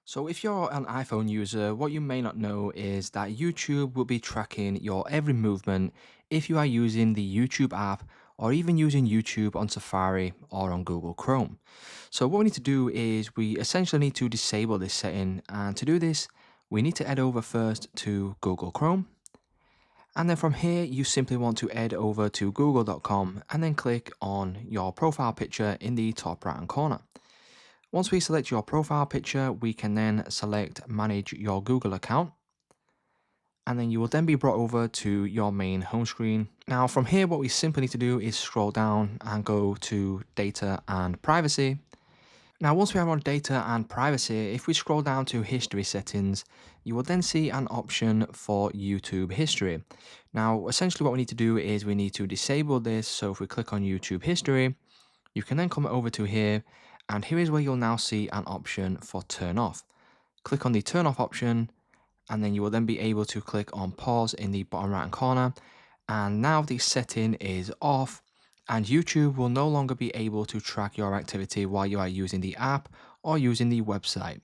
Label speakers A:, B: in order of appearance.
A: So if you're an iPhone user, what you may not know is that YouTube will be tracking your every movement if you are using the YouTube app or even using YouTube on Safari or on Google Chrome. So what we need to do is we essentially need to disable this setting, and to do this, we need to head over first to Google Chrome. And then from here, you simply want to head over to google.com and then click on your profile picture in the top right hand corner. Once we select your profile picture, we can then select manage your Google account, and then you will then be brought over to your main home screen. Now from here, what we simply need to do is scroll down and go to data and privacy. Now once we are on data and privacy, if we scroll down to history settings, you will then see an option for YouTube history. Now essentially what we need to do is we need to disable this. So if we click on YouTube history, you can then come over to here, and here is where you'll now see an option for turn off. Click on the turn off option, and then you will then be able to click on pause in the bottom right hand corner. And now the setting is off, and YouTube will no longer be able to track your activity while you are using the app or using the website.